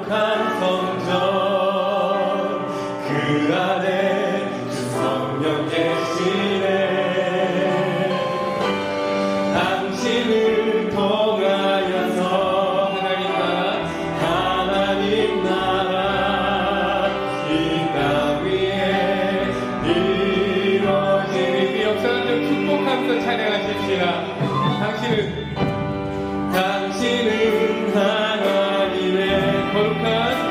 거룩한 성전 그 안에 주 성령 계시네. 당신을 통하여서 하나님 나라 이 땅 위에 이루어지리. 역사를 축복하면서 찬양하십시다. 당신은 하나님의 거룩한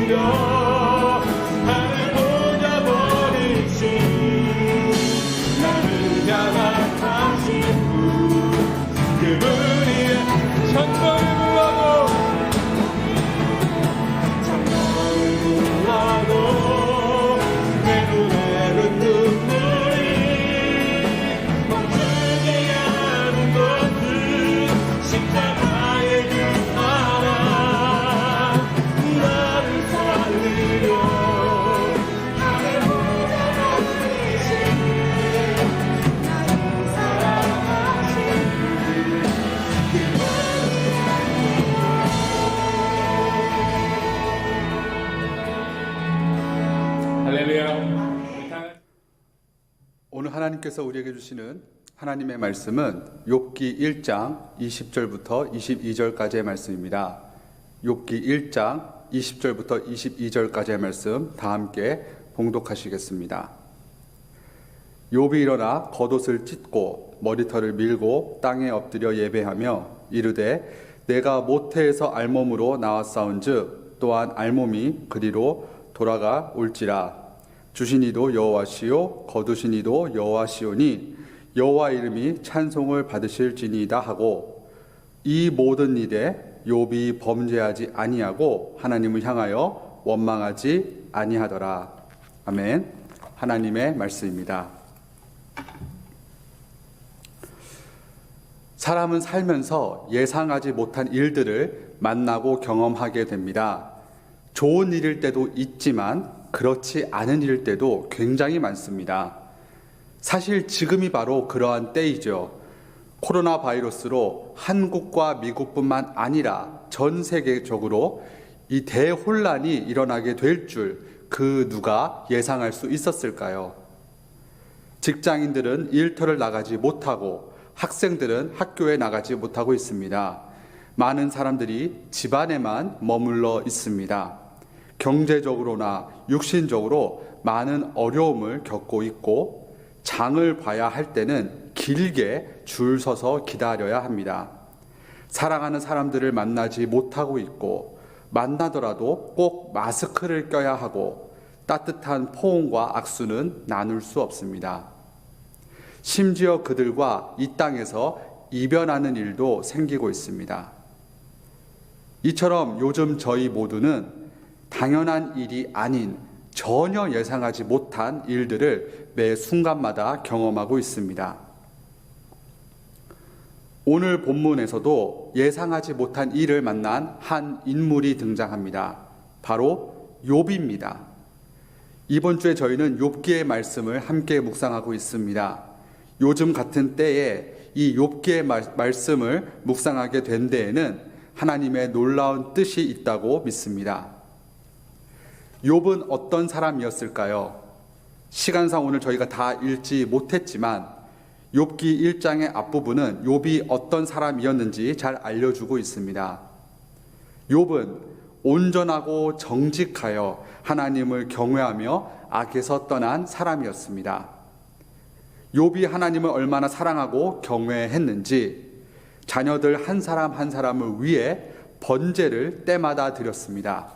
살리려 하늘 보자 버리신 나를 향하신 분 그분이 천벌을 구하고 내 눈에는 눈물이 멈추지 않은 것은 십자가의 그 사랑 나를 살리려 하늘 보좌 버리신 나를 사랑하신 할렐루야. 오늘 하나님께서 우리에게 주시는 하나님의 말씀은 욥기 1장 20절부터 22절까지의 말씀입니다. 욥기 1장 20절부터 22절까지의 말씀 다 함께 봉독하시겠습니다. 욥이 일어나 겉옷을 찢고 머리털을 밀고 땅에 엎드려 예배하며 이르되 내가 모태에서 알몸으로 나왔사온즉 또한 알몸이 그리로 돌아가 올지라. 주신 이도 여호와시요 거두신 이도 여호와시오니 여호와 이름이 찬송을 받으실지니이다 하고 이 모든 일에 욥이 범죄하지 아니하고 하나님을 향하여 원망하지 아니하더라. 아멘. 하나님의 말씀입니다. 사람은 살면서 예상하지 못한 일들을 만나고 경험하게 됩니다. 좋은 일일 때도 있지만 그렇지 않은 일일 때도 굉장히 많습니다. 사실 지금이 바로 그러한 때이죠. 코로나 바이러스로 한국과 미국뿐만 아니라 전 세계적으로 이 대혼란이 일어나게 될 줄 그 누가 예상할 수 있었을까요? 직장인들은 일터를 나가지 못하고 학생들은 학교에 나가지 못하고 있습니다. 많은 사람들이 집안에만 머물러 있습니다. 경제적으로나 육신적으로 많은 어려움을 겪고 있고 장을 봐야 할 때는 길게 줄 서서 기다려야 합니다. 사랑하는 사람들을 만나지 못하고 있고 만나더라도 꼭 마스크를 껴야 하고 따뜻한 포옹과 악수는 나눌 수 없습니다. 심지어 그들과 이 땅에서 이별하는 일도 생기고 있습니다. 이처럼 요즘 저희 모두는 당연한 일이 아닌 전혀 예상하지 못한 일들을 매 순간마다 경험하고 있습니다. 오늘 본문에서도 예상하지 못한 일을 만난 한 인물이 등장합니다. 바로 욥입니다. 이번 주에 저희는 욥기의 말씀을 함께 묵상하고 있습니다. 요즘 같은 때에 이 욥기의 말씀을 묵상하게 된 데에는 하나님의 놀라운 뜻이 있다고 믿습니다. 욥은 어떤 사람이었을까요? 시간상 오늘 저희가 다 읽지 못했지만 욥기 1장의 앞부분은 욥이 어떤 사람이었는지 잘 알려주고 있습니다. 욥은 온전하고 정직하여 하나님을 경외하며 악에서 떠난 사람이었습니다. 욥이 하나님을 얼마나 사랑하고 경외했는지 자녀들 한 사람 한 사람을 위해 번제를 때마다 드렸습니다.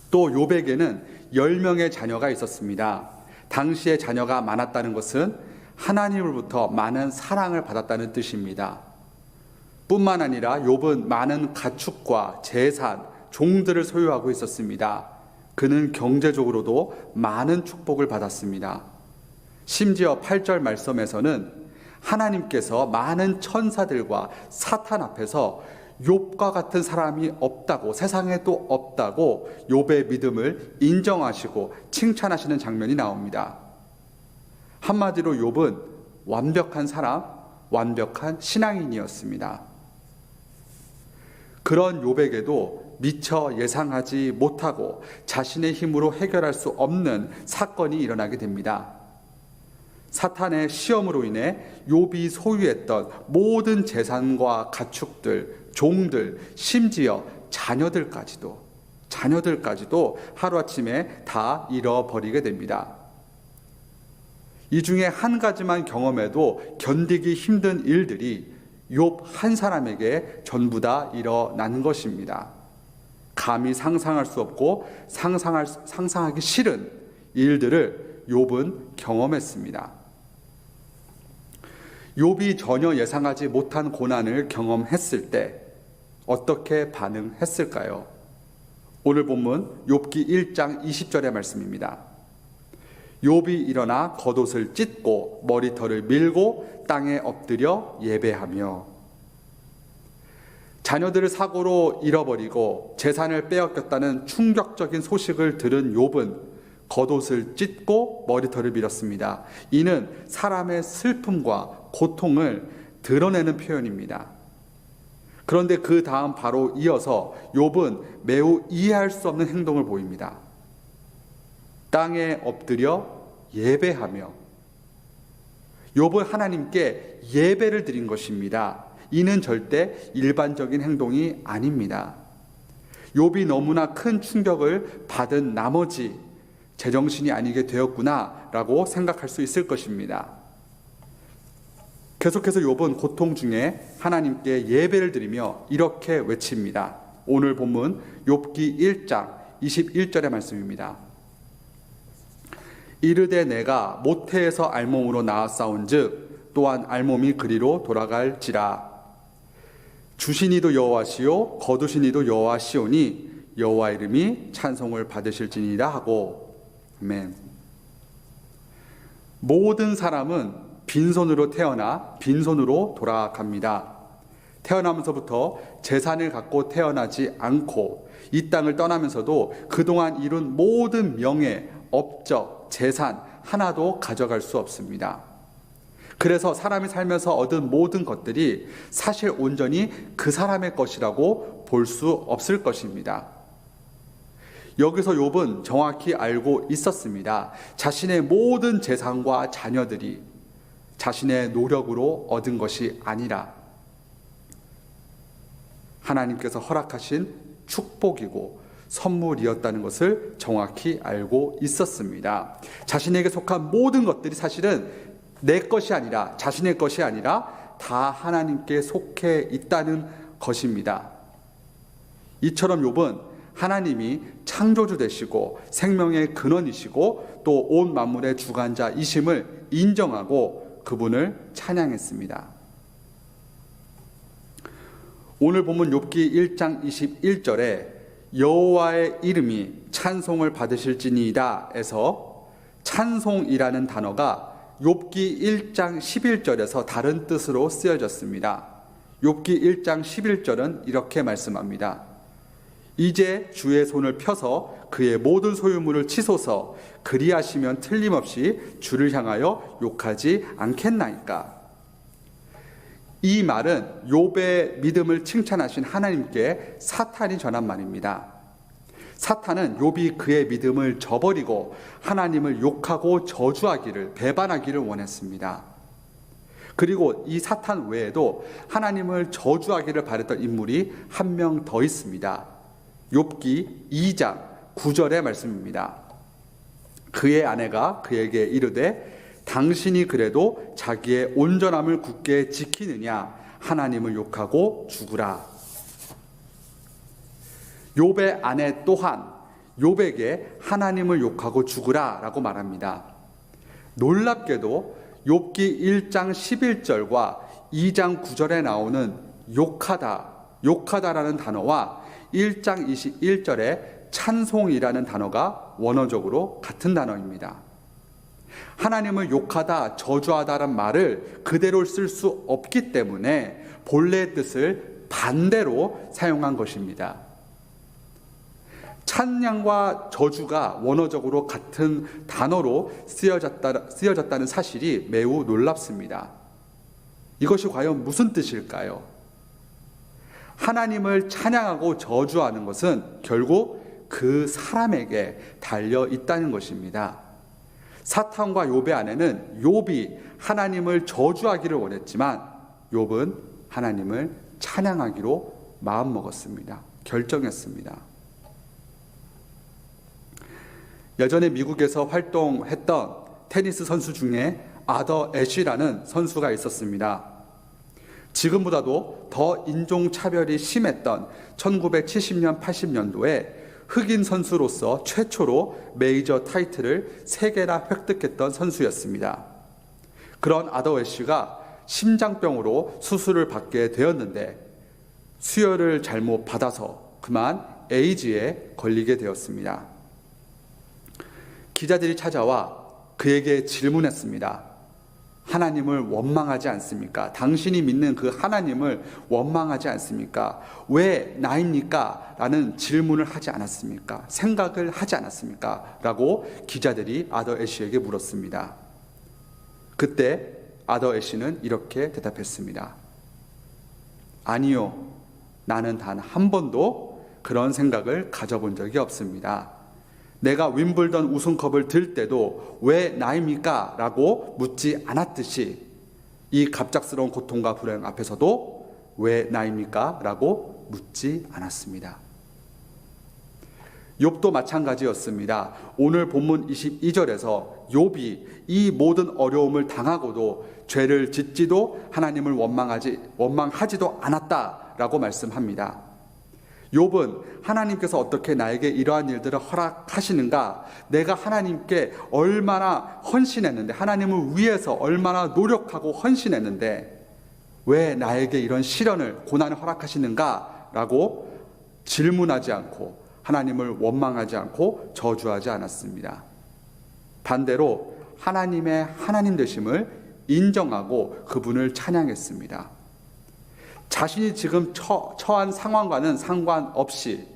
또 욥에게는 10명의 자녀가 있었습니다. 당시에 자녀가 많았다는 것은 하나님으로부터 많은 사랑을 받았다는 뜻입니다. 뿐만 아니라 욥은 많은 가축과 재산, 종들을 소유하고 있었습니다. 그는 경제적으로도 많은 축복을 받았습니다. 심지어 8절 말씀에서는 하나님께서 많은 천사들과 사탄 앞에서 욥과 같은 사람이 없다고, 세상에 또 없다고 욥의 믿음을 인정하시고 칭찬하시는 장면이 나옵니다. 한마디로 욥은 완벽한 사람, 완벽한 신앙인이었습니다. 그런 욥에게도 미처 예상하지 못하고 자신의 힘으로 해결할 수 없는 사건이 일어나게 됩니다. 사탄의 시험으로 인해 욥이 소유했던 모든 재산과 가축들, 종들, 심지어 자녀들까지도 하루아침에 다 잃어버리게 됩니다. 이 중에 한 가지만 경험해도 견디기 힘든 일들이 욥 한 사람에게 전부 다 일어난 것입니다. 감히 상상할 수 없고 상상하기 싫은 일들을 욥은 경험했습니다. 욥이 전혀 예상하지 못한 고난을 경험했을 때 어떻게 반응했을까요? 오늘 본문 욥기 1장 20절의 말씀입니다. 욥이 일어나 겉옷을 찢고 머리털을 밀고 땅에 엎드려 예배하며, 자녀들을 사고로 잃어버리고 재산을 빼앗겼다는 충격적인 소식을 들은 욥은 겉옷을 찢고 머리털을 밀었습니다. 이는 사람의 슬픔과 고통을 드러내는 표현입니다. 그런데 그 다음 바로 이어서 욥은 매우 이해할 수 없는 행동을 보입니다. 땅에 엎드려 예배하며, 욥은 하나님께 예배를 드린 것입니다. 이는 절대 일반적인 행동이 아닙니다. 욥이 너무나 큰 충격을 받은 나머지 제정신이 아니게 되었구나라고 생각할 수 있을 것입니다. 계속해서 욥은 고통 중에 하나님께 예배를 드리며 이렇게 외칩니다. 오늘 본문 욥기 1장 21절의 말씀입니다. 이르되 내가 모태에서 알몸으로 나았사온즉 또한 알몸이 그리로 돌아갈지라. 주신 이도 여호와시요 거두신 이도 여호와시오니 여호와 이름이 찬송을 받으실지니라 하고. 아멘. 모든 사람은 빈손으로 태어나 빈손으로 돌아갑니다. 태어나면서부터 재산을 갖고 태어나지 않고 이 땅을 떠나면서도 그동안 이룬 모든 명예, 업적, 재산 하나도 가져갈 수 없습니다. 그래서 사람이 살면서 얻은 모든 것들이 사실 온전히 그 사람의 것이라고 볼 수 없을 것입니다. 여기서 욥은 정확히 알고 있었습니다. 자신의 모든 재산과 자녀들이 자신의 노력으로 얻은 것이 아니라 하나님께서 허락하신 축복이고 선물이었다는 것을 정확히 알고 있었습니다. 자신에게 속한 모든 것들이 사실은 내 것이 아니라, 자신의 것이 아니라 다 하나님께 속해 있다는 것입니다. 이처럼 욥은 하나님이 창조주 되시고 생명의 근원이시고 또 온 만물의 주관자이심을 인정하고 그분을 찬양했습니다. 오늘 본문 욥기 1장 21절에 여호와의 이름이 찬송을 받으실지니이다 에서 찬송이라는 단어가 욥기 1장 11절에서 다른 뜻으로 쓰여졌습니다. 욥기 1장 11절은 이렇게 말씀합니다. 이제 주의 손을 펴서 그의 모든 소유물을 치소서. 그리하시면 틀림없이 주를 향하여 욕하지 않겠나이까. 이 말은 욥의 믿음을 칭찬하신 하나님께 사탄이 전한 말입니다. 사탄은 욥이 그의 믿음을 저버리고 하나님을 욕하고 저주하기를, 배반하기를 원했습니다. 그리고 이 사탄 외에도 하나님을 저주하기를 바랬던 인물이 한 명 더 있습니다. 욥기 2장 9절의 말씀입니다. 그의 아내가 그에게 이르되 당신이 그래도 자기의 온전함을 굳게 지키느냐, 하나님을 욕하고 죽으라. 욥의 아내 또한 욥에게 하나님을 욕하고 죽으라라고 말합니다. 놀랍게도 욥기 1장 11절과 2장 9절에 나오는 욕하다라는 단어와 1장 21절에 찬송이라는 단어가 원어적으로 같은 단어입니다. 하나님을 욕하다, 저주하다라는 말을 그대로 쓸 수 없기 때문에 본래의 뜻을 반대로 사용한 것입니다. 찬양과 저주가 원어적으로 같은 단어로 쓰여졌다는 사실이 매우 놀랍습니다. 이것이 과연 무슨 뜻일까요? 하나님을 찬양하고 저주하는 것은 결국 그 사람에게 달려 있다는 것입니다. 사탄과 욥의 아내는 욥이 하나님을 저주하기를 원했지만 욥은 하나님을 찬양하기로 마음먹었습니다. 결정했습니다. 예전에 미국에서 활동했던 테니스 선수 중에 아더 애쉬라는 선수가 있었습니다. 지금보다도 더 인종차별이 심했던 1970년, 80년도에 흑인 선수로서 최초로 메이저 타이틀을 3개나 획득했던 선수였습니다. 그런 아더 애쉬가 심장병으로 수술을 받게 되었는데 수혈을 잘못 받아서 그만 에이즈에 걸리게 되었습니다. 기자들이 찾아와 그에게 질문했습니다. 하나님을 원망하지 않습니까? 당신이 믿는 그 하나님을 원망하지 않습니까? 왜 나입니까? 라는 질문을 하지 않았습니까? 생각을 하지 않았습니까? 라고 기자들이 아더 애쉬에게 물었습니다. 그때 아더 애쉬는 이렇게 대답했습니다. 아니요, 나는 단 한 번도 그런 생각을 가져본 적이 없습니다. 내가 윈블던 우승컵을 들 때도 왜 나입니까? 라고 묻지 않았듯이 이 갑작스러운 고통과 불행 앞에서도 왜 나입니까? 라고 묻지 않았습니다. 욥도 마찬가지였습니다. 오늘 본문 22절에서 욥이 이 모든 어려움을 당하고도 죄를 짓지도 하나님을 원망하지도 않았다라고 말씀합니다. 욥은 하나님께서 어떻게 나에게 이러한 일들을 허락하시는가, 내가 하나님께 얼마나 헌신했는데, 하나님을 위해서 얼마나 노력하고 헌신했는데 왜 나에게 이런 시련을, 고난을 허락하시는가 라고 질문하지 않고 하나님을 원망하지 않고 저주하지 않았습니다. 반대로 하나님의 하나님 되심을 인정하고 그분을 찬양했습니다. 자신이 지금 처한 상황과는 상관없이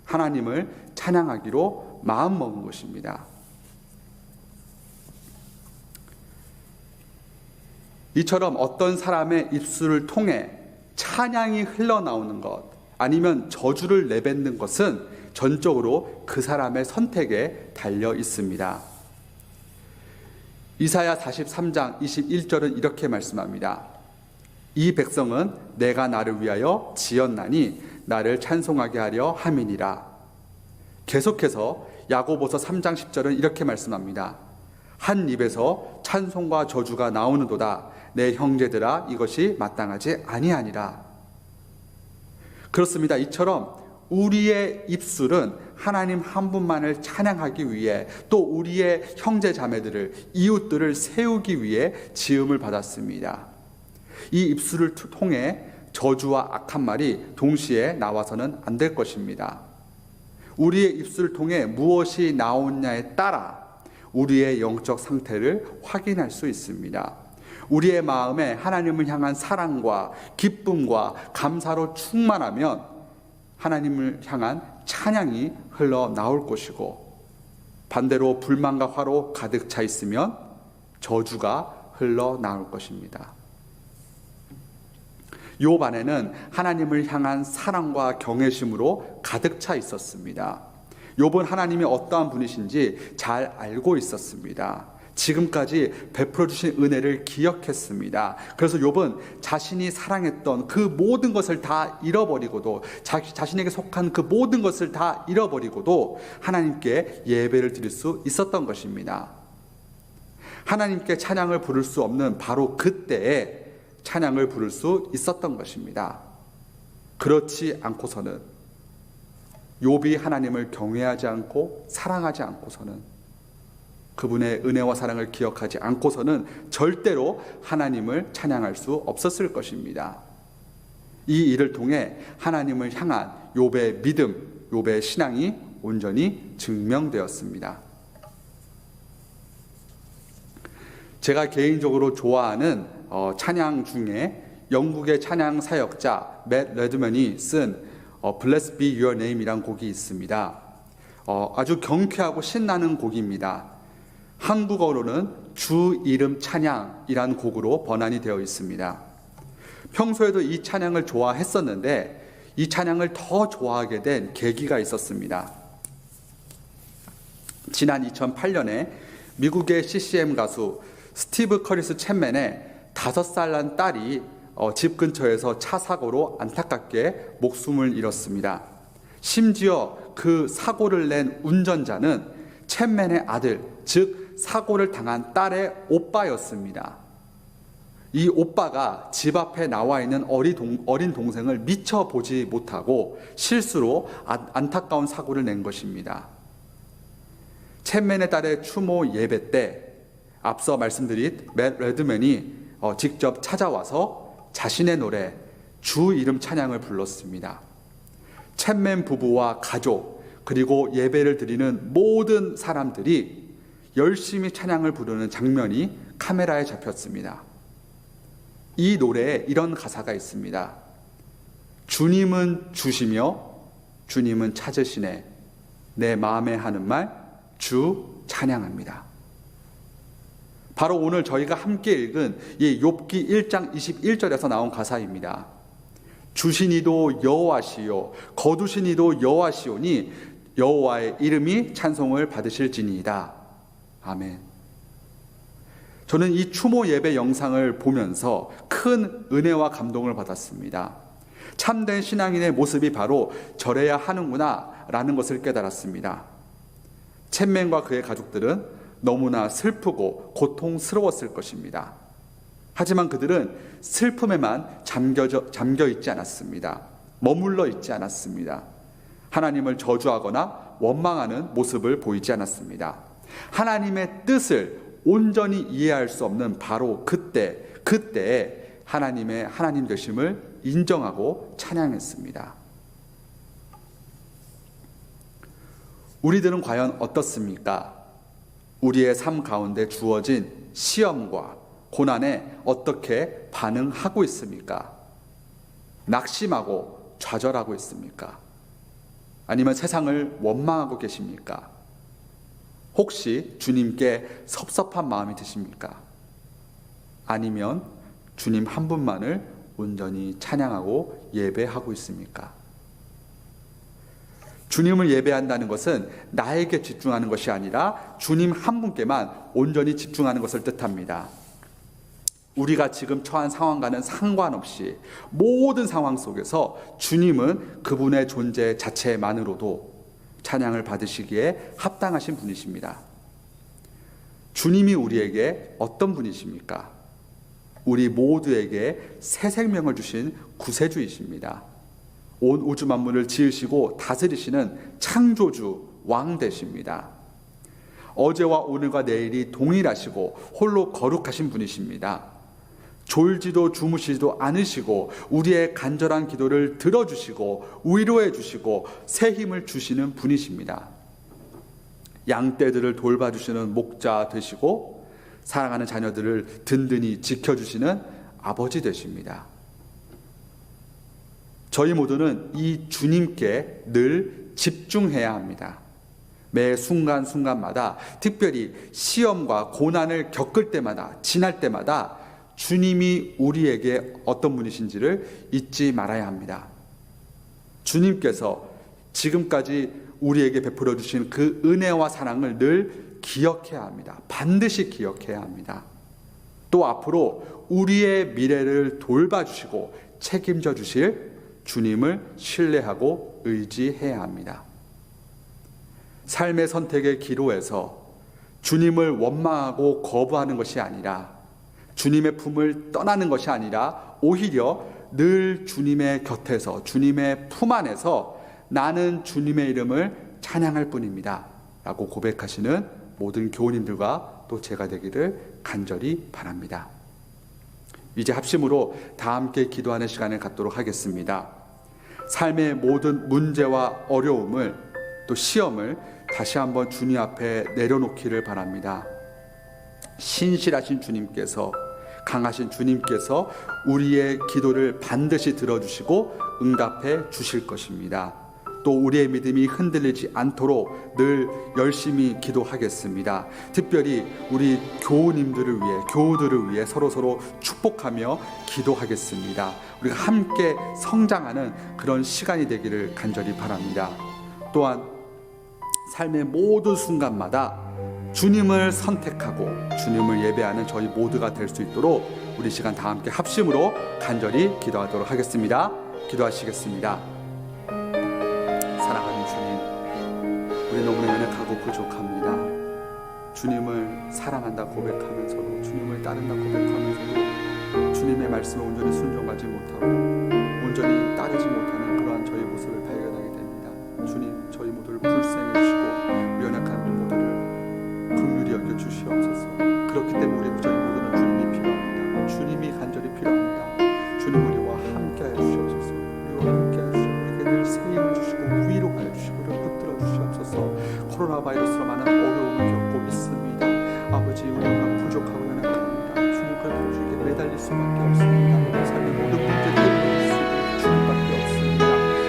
하나님을 찬양하기로 마음먹은 것입니다. 이처럼 어떤 사람의 입술을 통해 찬양이 흘러나오는 것, 아니면 저주를 내뱉는 것은 전적으로 그 사람의 선택에 달려 있습니다. 이사야 43장 21절은 이렇게 말씀합니다. 이 백성은 내가 나를 위하여 지었나니 나를 찬송하게 하려 함이니라. 계속해서 야고보서 3장 10절은 이렇게 말씀합니다. 한 입에서 찬송과 저주가 나오는도다. 내 형제들아, 이것이 마땅하지 아니하니라. 그렇습니다. 이처럼 우리의 입술은 하나님 한 분만을 찬양하기 위해, 또 우리의 형제 자매들을, 이웃들을 세우기 위해 지음을 받았습니다. 이 입술을 통해 저주와 악한 말이 동시에 나와서는 안 될 것입니다. 우리의 입술을 통해 무엇이 나오냐에 따라 우리의 영적 상태를 확인할 수 있습니다. 우리의 마음에 하나님을 향한 사랑과 기쁨과 감사로 충만하면 하나님을 향한 찬양이 흘러나올 것이고, 반대로 불만과 화로 가득 차 있으면 저주가 흘러나올 것입니다. 욥 안에는 하나님을 향한 사랑과 경외심으로 가득 차 있었습니다. 욥은 하나님이 어떠한 분이신지 잘 알고 있었습니다. 지금까지 베풀어 주신 은혜를 기억했습니다. 그래서 욥은 자신이 사랑했던 그 모든 것을 다 잃어버리고도, 자신에게 속한 그 모든 것을 다 잃어버리고도 하나님께 예배를 드릴 수 있었던 것입니다. 하나님께 찬양을 부를 수 없는 바로 그때에 찬양을 부를 수 있었던 것입니다. 그렇지 않고서는, 욥이 하나님을 경외하지 않고 사랑하지 않고서는, 그분의 은혜와 사랑을 기억하지 않고서는 절대로 하나님을 찬양할 수 없었을 것입니다. 이 일을 통해 하나님을 향한 욥의 믿음, 욥의 신앙이 온전히 증명되었습니다. 제가 개인적으로 좋아하는 찬양 중에 영국의 찬양 사역자 맷 레드먼이 쓴 Blessed Be Your Name이란 곡이 있습니다. 아주 경쾌하고 신나는 곡입니다. 한국어로는 주 이름 찬양이란 곡으로 번안이 되어 있습니다. 평소에도 이 찬양을 좋아했었는데 이 찬양을 더 좋아하게 된 계기가 있었습니다. 지난 2008년에 미국의 CCM 가수 스티브 커리스 챗맨의 5살 난 딸이 집 근처에서 차 사고로 안타깝게 목숨을 잃었습니다. 심지어 그 사고를 낸 운전자는 챗맨의 아들, 즉 사고를 당한 딸의 오빠였습니다. 이 오빠가 집 앞에 나와 있는 어린 동생을 미처 보지 못하고 실수로 안타까운 사고를 낸 것입니다. 챗맨의 딸의 추모 예배 때 앞서 말씀드린 맷 레드맨이 직접 찾아와서 자신의 노래 주 이름 찬양을 불렀습니다. 챗맨 부부와 가족 그리고 예배를 드리는 모든 사람들이 열심히 찬양을 부르는 장면이 카메라에 잡혔습니다. 이 노래에 이런 가사가 있습니다. 주님은 주시며 주님은 찾으시네. 내 마음에 하는 말 주 찬양합니다. 바로 오늘 저희가 함께 읽은 이 욥기 1장 21절에서 나온 가사입니다. 주시니도 여호와시요 거두시니도 여호와시오니 여호와의 이름이 찬송을 받으실지니이다. 아멘. 저는 이 추모 예배 영상을 보면서 큰 은혜와 감동을 받았습니다. 참된 신앙인의 모습이 바로 저래야 하는구나 라는 것을 깨달았습니다. 챗맨과 그의 가족들은 너무나 슬프고 고통스러웠을 것입니다. 하지만 그들은 슬픔에만 잠겨 있지 않았습니다. 머물러 있지 않았습니다. 하나님을 저주하거나 원망하는 모습을 보이지 않았습니다. 하나님의 뜻을 온전히 이해할 수 없는 바로 그때에 하나님의 하나님 되심을 인정하고 찬양했습니다. 우리들은 과연 어떻습니까? 우리의 삶 가운데 주어진 시험과 고난에 어떻게 반응하고 있습니까? 낙심하고 좌절하고 있습니까? 아니면 세상을 원망하고 계십니까? 혹시 주님께 섭섭한 마음이 드십니까? 아니면 주님 한 분만을 온전히 찬양하고 예배하고 있습니까? 주님을 예배한다는 것은 나에게 집중하는 것이 아니라 주님 한 분께만 온전히 집중하는 것을 뜻합니다. 우리가 지금 처한 상황과는 상관없이 모든 상황 속에서 주님은 그분의 존재 자체만으로도 찬양을 받으시기에 합당하신 분이십니다. 주님이 우리에게 어떤 분이십니까? 우리 모두에게 새 생명을 주신 구세주이십니다. 온 우주 만물을 지으시고 다스리시는 창조주 왕 되십니다. 어제와 오늘과 내일이 동일하시고 홀로 거룩하신 분이십니다. 졸지도 주무시지도 않으시고 우리의 간절한 기도를 들어주시고 위로해 주시고 새 힘을 주시는 분이십니다. 양떼들을 돌봐주시는 목자 되시고 사랑하는 자녀들을 든든히 지켜주시는 아버지 되십니다. 저희 모두는 이 주님께 늘 집중해야 합니다. 매 순간순간마다 특별히 시험과 고난을 겪을 때마다 지날 때마다 주님이 우리에게 어떤 분이신지를 잊지 말아야 합니다. 주님께서 지금까지 우리에게 베풀어 주신 그 은혜와 사랑을 늘 기억해야 합니다. 반드시 기억해야 합니다. 또 앞으로 우리의 미래를 돌봐주시고 책임져 주실 주님을 신뢰하고 의지해야 합니다. 삶의 선택의 기로에서 주님을 원망하고 거부하는 것이 아니라 주님의 품을 떠나는 것이 아니라 오히려 늘 주님의 곁에서 주님의 품 안에서 나는 주님의 이름을 찬양할 뿐입니다 라고 고백하시는 모든 교우님들과 또 제가 되기를 간절히 바랍니다. 이제 합심으로 다 함께 기도하는 시간을 갖도록 하겠습니다. 삶의 모든 문제와 어려움을 또 시험을 다시 한번 주님 앞에 내려놓기를 바랍니다. 신실하신 주님께서 강하신 주님께서 우리의 기도를 반드시 들어주시고 응답해 주실 것입니다. 또 우리의 믿음이 흔들리지 않도록 늘 열심히 기도하겠습니다. 특별히 우리 교우님들을 위해 교우들을 위해 서로 축복하며 기도하겠습니다. 우리가 함께 성장하는 그런 시간이 되기를 간절히 바랍니다. 또한 삶의 모든 순간마다 주님을 선택하고 주님을 예배하는 저희 모두가 될 수 있도록 우리 시간 다 함께 합심으로 간절히 기도하도록 하겠습니다. 기도하시겠습니다. 사랑하는 주님, 우리 너무나 연약하고 부족합니다. 주님을 사랑한다 고백하면서도 주님을 따른다 고백하면서도 주님의 말씀을 온전히 순종하지 못하고 온전히 따르지 못하는 그러한 저희 모습을 발견하게 됩니다. 주님, 저희 모두를 불쌍히 해주시고 연약한 모두를 긍휼히 여겨 주시옵소서. 그렇기 때문에 우리 저희 모두는 주님이 필요합니다. 주님이 간절히 필요합니다. 주님, 우리와 함께하여 주시옵소서. 우리와 함께하여 주시옵소서. 우리에게 늘 세임을 주시고 위로하여 주시고 우리를 붙들어 주시옵소서. 코로나 바이러스로 많은 어려움을 겪고 있습니다. 아버지, 우리가 부족하고 연약합니다. 주님, 그 주에게 매달릴 수밖에 없습니다. 우리 삶의 모든 문제들을 해결할 수 있는 주님밖에 없습니다.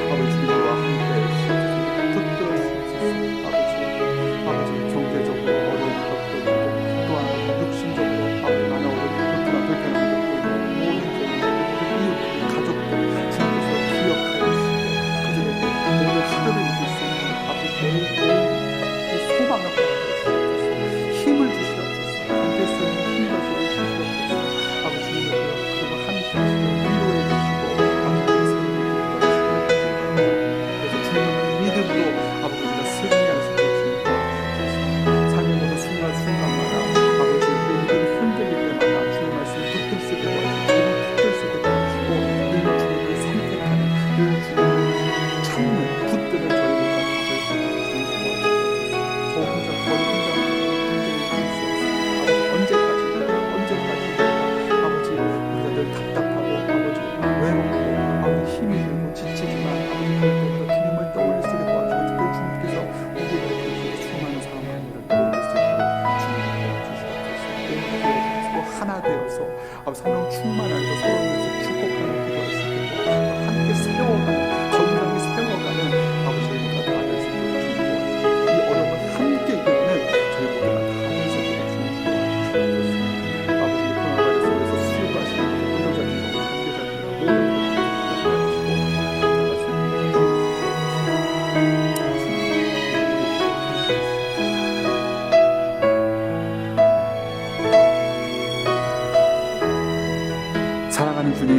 아버지, 주님과 함께하여 주시옵소서. 붙들어 주시옵소서. 아버지, 경제적으로 어려움을 겪고 있고 또한 육신적으로 많은 어려움을 겪거나 불편함을 겪고 있는 모든 이웃, 가족들 주님께서 기억하여 주시고 그들에게 모든 시련을 이길 수 있는 아버지 매일매일 이 소망을 허락하여 주시옵소서. 힘을 주시옵소서. 견딜 수 있는 힘을 주시옵소서. 아버지, 주님께서 그들과 함께 하시고 위로해 주시고 아버지 세상을 이끌어 주시고 그래서 주님을 믿음으로 아버지 우리가 승리할 수 있도록 주님 도와주시옵소서. 삶의 모든 순간순간마다 아버지 우리 믿음이 흔들릴 때마다 주님 말씀을 붙들 수 있게 도와주시고 붙들 수 있게 도와주시고 늘 주님을 선택하는 늘 주님을 찾는 붙드는 저희 모두가 다 될 수 있도록 주님 도와주시옵소서. 저 혼자 문제를 이길 수 없습니다. 아버지, 언제까지 아버지 우리가 늘 답답하고 아버지 외롭고 아버지 힘이 들고 지치지만 아버지 그럴 때마다 주님을 떠올릴 수 있게 도와주시고 특별히 주님께서 우리의 그 수많은 사람들을 떠올릴 수 있도록 주님 도와주시옵소서. 하나 되어서 아버지 성령 충만하여서 서로에서 축복하는 기도를 수 있게 도와주시고 함께 세워가는 건강히 세워가는 아버지 저희 모두가 다 될 수 있도록 주님 도와주시고 이 어려움을 함께 이겨내는 저희 모두가 다 될 수 있도록 주님 도와주시옵소서. 아버지, 이 코로나 바이러스 속에서 수고하시는 의료자들과 관계자들과 모든 분들을 도와주시고 나갈 수 있는 사랑하는 주님,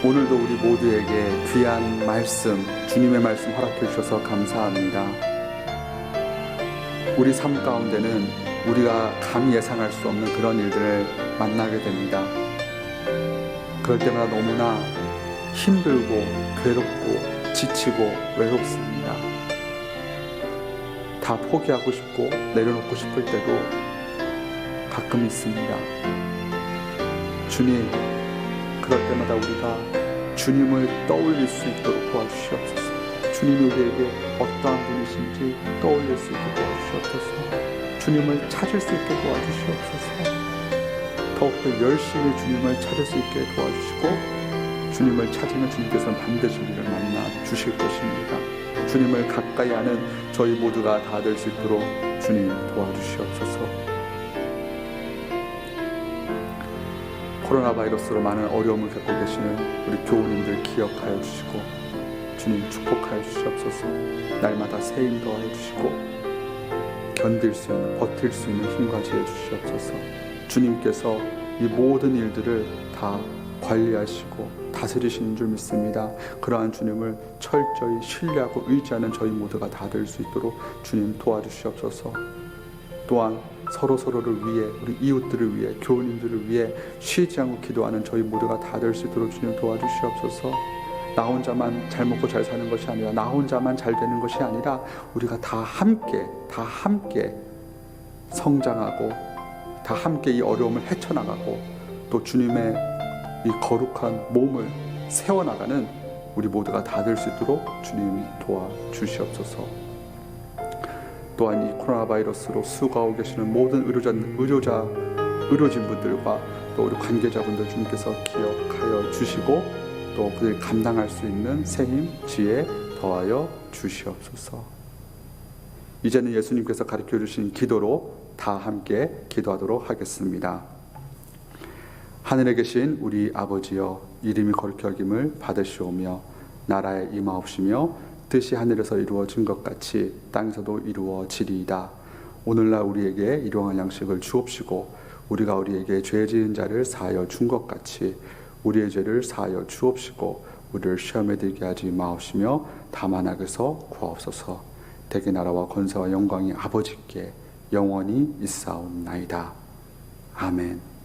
오늘도 우리 모두에게 귀한 말씀, 주님의 말씀 허락해 주셔서 감사합니다. 우리 삶 가운데는 우리가 감히 예상할 수 없는 그런 일들을 만나게 됩니다. 그럴 때마다 너무나 힘들고 괴롭고 지치고 외롭습니다. 다 포기하고 싶고 내려놓고 싶을 때도 가끔 있습니다. 주님, 그럴 때마다 우리가 주님을 떠올릴 수 있도록 도와주시옵소서. 주님이 우리에게 어떠한 분이신지 떠올릴 수 있게 도와주시옵소서. 주님을 찾을 수 있게 도와주시옵소서. 더욱더 열심히 주님을 찾을 수 있게 도와주시고 주님을 찾으면 주님께서는 반드시 우리를 만나 주실 것입니다. 주님을 가까이 하는 저희 모두가 다 될 수 있도록 주님 도와주시옵소서. 코로나 바이러스로 많은 어려움을 겪고 계시는 우리 교우님들 기억하여 주시고 주님 축복하여 주시옵소서. 날마다 새 힘 더하여 주시고 견딜 수 있는, 버틸 수 있는 힘과 지혜 주시옵소서. 주님께서 이 모든 일들을 다 관리하시고 다스리시는 줄 믿습니다. 그러한 주님을 철저히 신뢰하고 의지하는 저희 모두가 다 될 수 있도록 주님 도와주시옵소서. 또한 서로서로를 위해, 우리 이웃들을 위해, 교우님들을 위해 쉬지 않고 기도하는 저희 모두가 다 될 수 있도록 주님 도와주시옵소서. 나 혼자만 잘 먹고 잘 사는 것이 아니라, 나 혼자만 잘 되는 것이 아니라 우리가 다 함께 성장하고 다 함께 이 어려움을 헤쳐나가고 또 주님의 이 거룩한 몸을 세워나가는 우리 모두가 다 될 수 있도록 주님 도와주시옵소서. 또한 이 코로나 바이러스로 수고하고 계시는 모든 의료진분들과 또 우리 관계자분들 주님께서 기억하여 주시고 또 그들이 감당할 수 있는 새힘, 지혜 더하여 주시옵소서. 이제는 예수님께서 가르쳐 주신 기도로 다 함께 기도하도록 하겠습니다. 하늘에 계신 우리 아버지여, 이름이 거룩히 여김을 받으시오며 나라에 임하옵시며 뜻이 하늘에서 이루어진 것 같이 땅에서도 이루어지리이다. 오늘날 우리에게 일용할 양식을 주옵시고 우리가 우리에게 죄 지은 자를 사하여 준 것 같이 우리의 죄를 사하여 주옵시고 우리를 시험에 들게 하지 마옵시며 다만 악에서 구하옵소서. 대개 나라와 권세와 영광이 아버지께 영원히 있사옵나이다. 아멘.